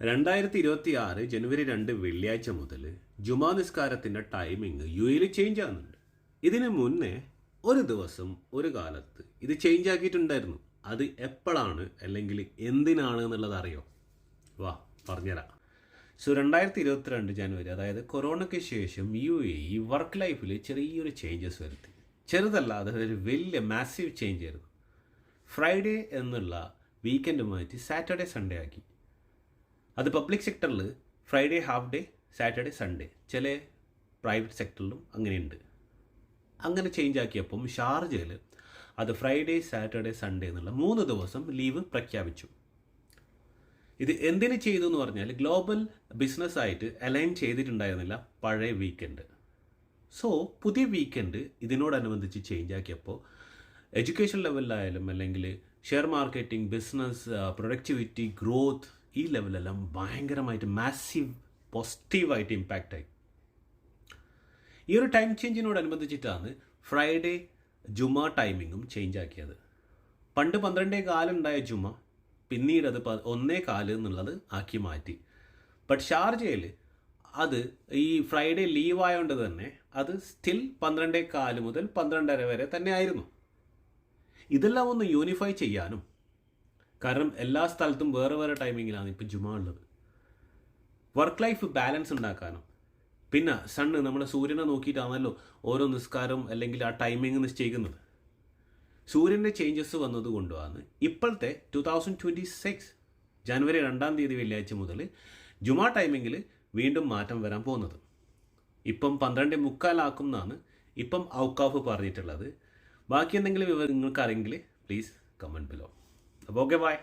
2026 ജനുവരി 2 വെള്ളിയാഴ്ച മുതൽ ജുമാ നിസ്കാരത്തിൻ്റെ ടൈമിങ് യു എയിൽ ചേഞ്ച് ആകുന്നുണ്ട്. ഇതിന് മുന്നേ ഒരു ദിവസം ഒരു കാലത്ത് ഇത് ചേഞ്ച് ആക്കിയിട്ടുണ്ടായിരുന്നു. അത് എപ്പോഴാണ് അല്ലെങ്കിൽ എന്തിനാണ് എന്നുള്ളത് അറിയോ? വാ പറഞ്ഞുതരാം. 2022 ജനുവരി, അതായത് കൊറോണയ്ക്ക് ശേഷം യു എ ഈ വർക്ക് ലൈഫിൽ ചെറിയൊരു ചേഞ്ചസ് വരുത്തി. ചെറുതല്ലാതെ ഒരു വലിയ മാസീവ് ചേഞ്ച് ആയിരുന്നു. ഫ്രൈഡേ എന്നുള്ള വീക്കെൻഡ് മാറ്റി സാറ്റർഡേ സൺഡേ ആക്കി. അത് പബ്ലിക് സെക്ടറിൽ Friday half day, Saturday Sunday, ചില പ്രൈവറ്റ് സെക്ടറിലും അങ്ങനെയുണ്ട്. അങ്ങനെ ചേഞ്ച് ആക്കിയപ്പം ഷാർജയിൽ അത് ഫ്രൈഡേ, സാറ്റർഡേ, സൺഡേ എന്നുള്ള 3 ദിവസം ലീവ് പ്രഖ്യാപിച്ചു. ഇത് എന്തിനു ചെയ്തു എന്ന് പറഞ്ഞാൽ ഗ്ലോബൽ ബിസിനസ്സായിട്ട് അലൈൻ ചെയ്തിട്ടുണ്ടായിരുന്നില്ല പഴയ വീക്കെൻഡ്. സോ പുതിയ വീക്കെൻഡ് ഇതിനോടനുബന്ധിച്ച് ചേഞ്ച് ആക്കിയപ്പോൾ എഡ്യൂക്കേഷൻ ലെവലിലായാലും അല്ലെങ്കിൽ share marketing, business, productivity, growth, ഈ ലെവലെല്ലാം ഭയങ്കരമായിട്ട് മാസീവ് പോസിറ്റീവായിട്ട് ഇമ്പാക്റ്റായി. ഈ ഒരു ടൈം ചേഞ്ചിനോടനുബന്ധിച്ചിട്ടാണ് ഫ്രൈഡേ ജുമ ടൈമിങ്ങും ചേഞ്ച് ആക്കിയത്. പണ്ട് 12:15 ഉണ്ടായ ജുമ പിന്നീട് അത് 1:15 എന്നുള്ളത് ആക്കി മാറ്റി. ബട്ട് ഷാർജയിൽ അത് ഈ ഫ്രൈഡേ ലീവായതുകൊണ്ട് തന്നെ അത് സ്റ്റിൽ 12:15 മുതൽ 12:30 വരെ തന്നെ ആയിരുന്നു. ഇതെല്ലാം ഒന്ന് യൂണിഫൈ ചെയ്യാനും, കാരണം എല്ലാ സ്ഥലത്തും വേറെ വേറെ ടൈമിങ്ങിലാണ് ഇപ്പം ജുമ ഉള്ളത്, വർക്ക് ലൈഫ് ബാലൻസ് ഉണ്ടാക്കാനും, പിന്നെ സണ്ണ് നമ്മുടെ സൂര്യനെ നോക്കിയിട്ടാണല്ലോ ഓരോ നിസ്കാരം അല്ലെങ്കിൽ ആ ടൈമിങ് നിശ്ചയിക്കുന്നത്. സൂര്യൻ്റെ ചേഞ്ചസ് വന്നതുകൊണ്ടാണ് ഇപ്പോഴത്തെ 2026 ജനുവരി 2 വെള്ളിയാഴ്ച മുതൽ ജുമാ ടൈമിങ്ങിൽ വീണ്ടും മാറ്റം വരാൻ പോകുന്നത്. ഇപ്പം 12:45 എന്നാണ് ഇപ്പം ഔക്കാഫ് പറഞ്ഞിട്ടുള്ളത്. ബാക്കി എന്തെങ്കിലും വിവരം നിങ്ങൾക്ക് അറിയെങ്കിൽ പ്ലീസ് കമൻറ്റ് ബിലോ. അപ്പോൾ ഓക്കെ, ബൈ.